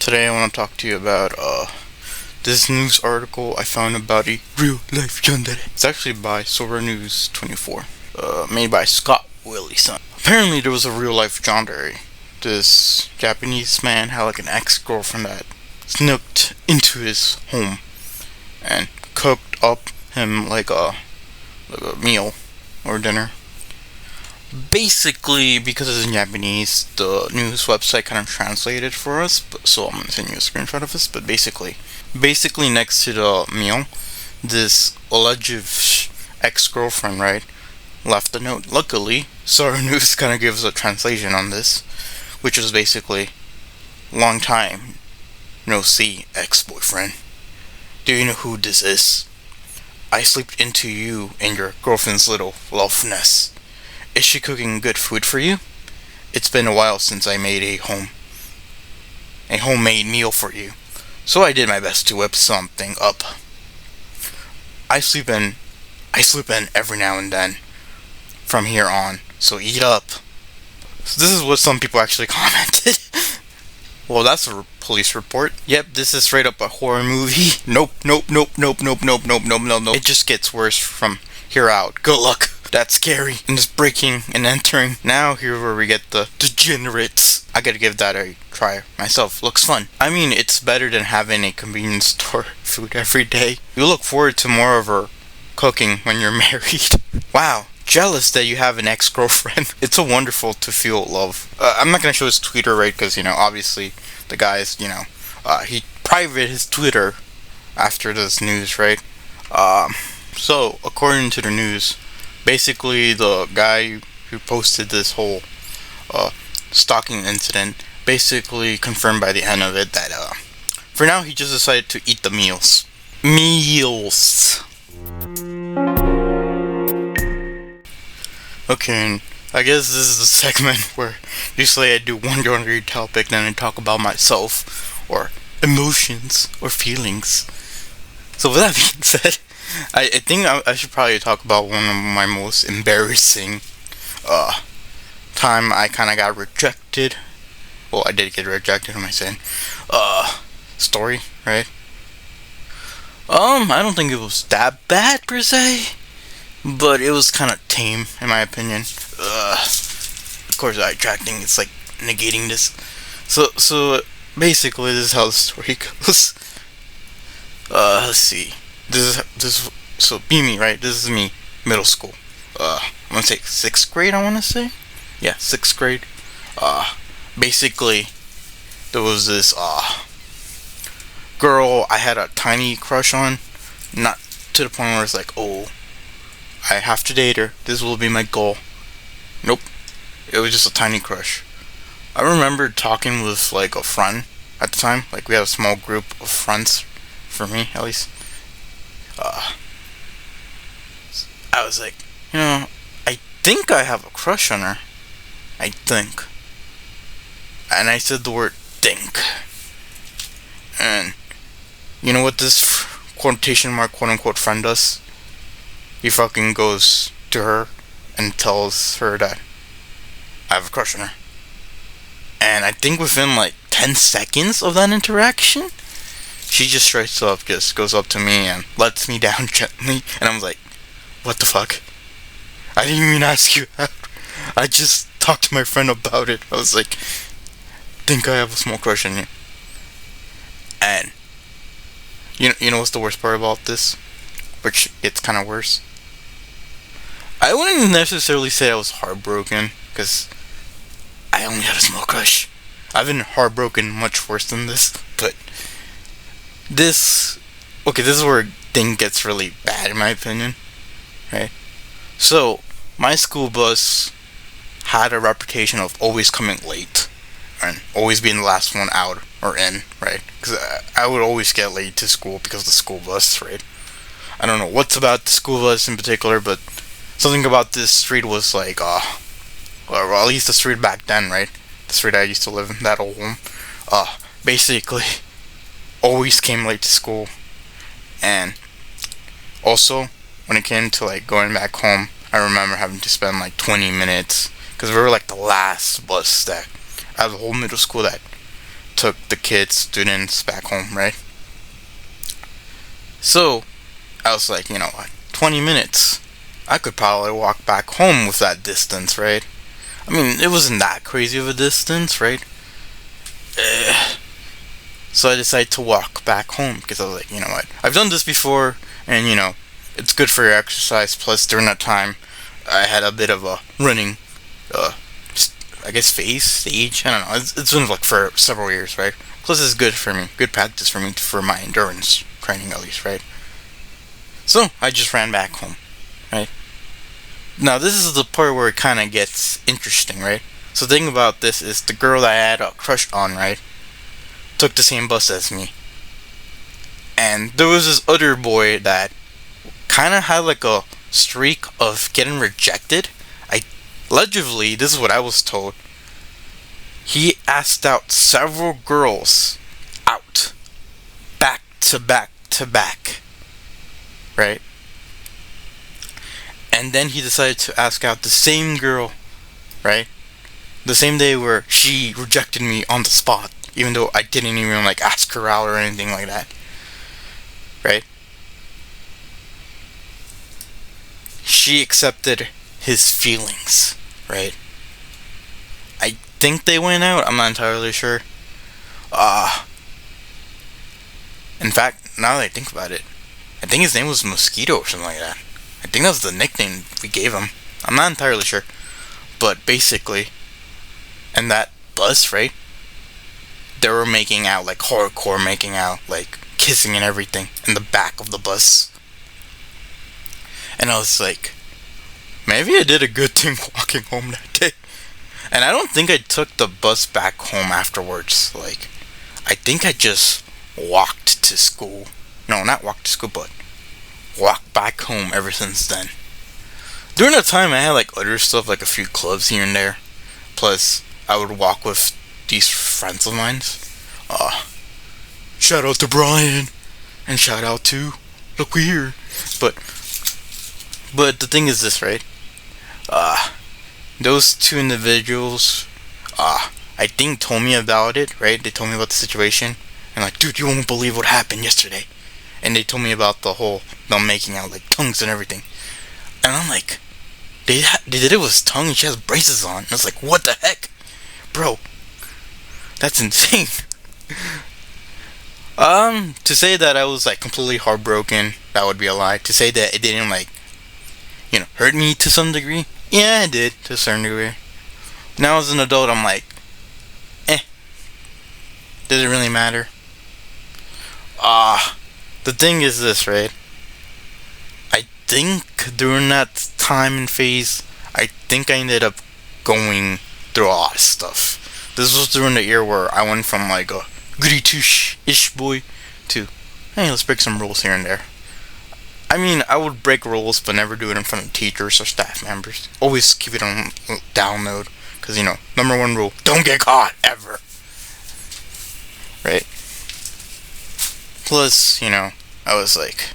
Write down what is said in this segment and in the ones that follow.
Today I want to talk to you about this news article I found about a real life Yandere. It's actually by Sora News 24, made by Scott Willieson. Apparently there was a real life Yandere. This Japanese man had like an ex-girlfriend that snooked into his home and cooked up him like a meal or dinner. Basically, because it's in Japanese, the news website kind of translated for us, so I'm gonna send you a screenshot of this. But basically next to the meal, this alleged ex-girlfriend, right, left a note. Luckily, Sora News kind of gives a translation on this, which is basically, long time no see, ex-boyfriend. Do you know who this is? I slipped into you and your girlfriend's little love nest. Is she cooking good food for you? It's been a while since I made a homemade meal for you, so I did my best to whip something up. I sleep in every now and then from here on, so eat up. So this is what some people actually commented. Well, that's a police report. Yep, this is straight up a horror movie. Nope. It just gets worse from here out. Good luck. That's scary. And just breaking and entering. Now here's where we get the degenerates. I gotta give that a try myself. Looks fun. I mean, it's better than having a convenience store food every day. You look forward to more of her cooking when you're married. Wow. Jealous that you have an ex-girlfriend. It's so wonderful to feel love. I'm not gonna show his Twitter, right? Because, obviously the guy's, he private his Twitter after this news, right? So, according to the news, basically, the guy who posted this whole stalking incident basically confirmed by the end of it that for now he just decided to eat the meals. Okay, and I guess this is the segment where usually I do one genre topic, then I talk about myself or emotions or feelings. So with that being said, I think I should probably talk about one of my most embarrassing time I kind of got rejected. Well, I did get rejected, am I saying? Story, right? I don't think it was that bad per se, but it was kind of tame in my opinion. Of course, rejecting, it's like negating this. So basically, this is how the story goes. Let's see. So be me, right? This is me, middle school. I'm gonna say 6th grade, I wanna say. Yeah, 6th grade. Basically, there was this, girl I had a tiny crush on. Not to the point where it's like, oh, I have to date her. This will be my goal. Nope. It was just a tiny crush. I remember talking with, like, a friend at the time. Like, we had a small group of friends, for me, at least. I was like, I think I have a crush on her. I think. And I said the word think. And you know what this quotation mark quote unquote friend does? He fucking goes to her and tells her that I have a crush on her. And I think within like 10 seconds of that interaction, she just straight up just goes up to me and lets me down gently. And I was like, what the fuck? I didn't even ask you out. I just talked to my friend about it. I was like, think I have a small crush on you. And you know what's the worst part about this? Which gets kind of worse. I wouldn't necessarily say I was heartbroken, because I only had a small crush. I've been heartbroken much worse than this, but this is where thing gets really bad in my opinion, right? So, my school bus had a reputation of always coming late and always being the last one out or in, right? Because I would always get late to school because of the school bus, right? I don't know what's about the school bus in particular, but something about this street was like, or at least the street back then, right? The street I used to live in, that old home, basically always came late to school. And also, when it came to like going back home, I remember having to spend like 20 minutes because we were like the last bus that out of the whole middle school that took the kids, students back home, right? So I was like, 20 minutes. I could probably walk back home with that distance, right? I mean, it wasn't that crazy of a distance, right? So I decided to walk back home because I was like, you know what? I've done this before, and it's good for your exercise. Plus, during that time, I had a bit of a running, I guess, stage. I don't know. It's been like for several years, right? Plus, it's good for me. Good practice for me for my endurance training, at least, right? So I just ran back home, right? Now, this is the part where it kind of gets interesting, right? So the thing about this is the girl that I had a crush on, right, took the same bus as me. And there was this other boy that kind of had like a streak of getting rejected. Allegedly, this is what I was told. He asked out several girls out, back to back to back, right? And then he decided to ask out the same girl, right? The same day where she rejected me on the spot, even though I didn't even like ask her out or anything like that, right? She accepted his feelings, right? I think they went out. I'm not entirely sure. In fact, now that I think about it, I think his name was Mosquito or something like that. I think that was the nickname we gave him. I'm not entirely sure. But basically, in that bus, right? They were making out, like hardcore making out, like kissing and everything in the back of the bus. And I was like, maybe I did a good thing walking home that day. And I don't think I took the bus back home afterwards. Like, I think I just walked to school. No, not walked to school, but walked back home ever since then. During that time, I had like other stuff, like a few clubs here and there. Plus, I would walk with these friends of mine. Shout out to Brian, and shout out to Look Weird. But the thing is this, right? Those two individuals, I think told me about it, right? They told me about the situation, and like, dude, you won't believe what happened yesterday. And they told me about the whole them making out like tongues and everything. And I'm like, they did it with his tongue, and she has braces on. And I was like, what the heck, bro? That's insane. To say that I was like completely heartbroken, that would be a lie. To say that it didn't like, hurt me to some degree, yeah, it did to a certain degree. Now as an adult, I'm like, does it really matter? The thing is this, right? I think during that time and phase, I think I ended up going through a lot of stuff. This was during the year where I went from like a goody two-ish boy to, hey, let's break some rules here and there. I mean, I would break rules, but never do it in front of teachers or staff members. Always keep it on download, because, number one rule, don't get caught, ever. Right? Plus, I was like,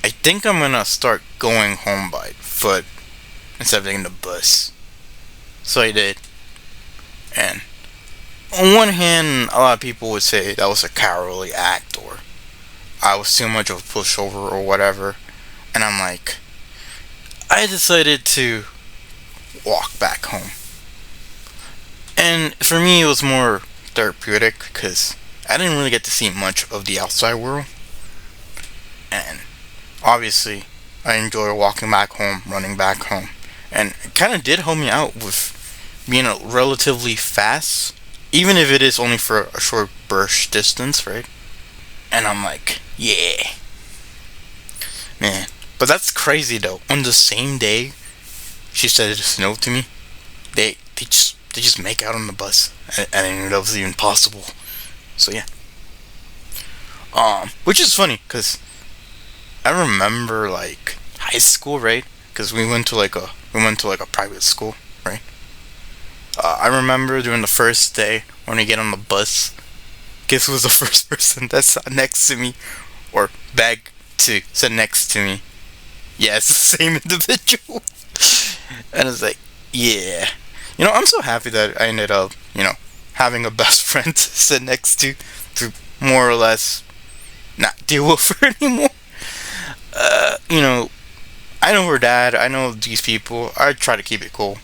I think I'm gonna start going home by foot instead of taking the bus. So I did. And on one hand, a lot of people would say that was a cowardly act, or I was too much of a pushover or whatever. And I'm like, I decided to walk back home. And for me, it was more therapeutic because I didn't really get to see much of the outside world. And obviously, I enjoy walking back home, running back home. And it kind of did help me out with being relatively fast, even if it is only for a short burst distance, right? And I'm like, yeah. Man. But that's crazy though. On the same day she said no to me, they just make out on the bus. I didn't know that was even possible. So yeah. Which is funny, cause I remember like high school, right? Cause we went to like a private school, right? I remember during the first day when I get on the bus, guess who was the first person that sat next to me, or begged to sit next to me? Yeah, it's the same individual. And it's like, yeah. I'm so happy that I ended up, having a best friend to sit next to more or less not deal with her anymore. You know, I know her dad. I know these people. I try to keep it cool.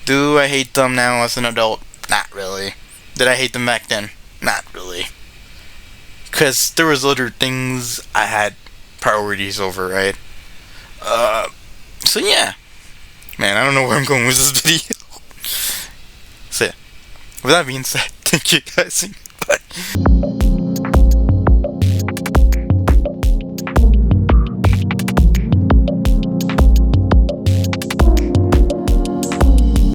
Do I hate them now as an adult? Not really. Did I hate them back then? Not really. Because there was other things I had priorities over, right? So yeah. Man, I don't know where I'm going with this video. So yeah. With that being said, thank you guys. Bye.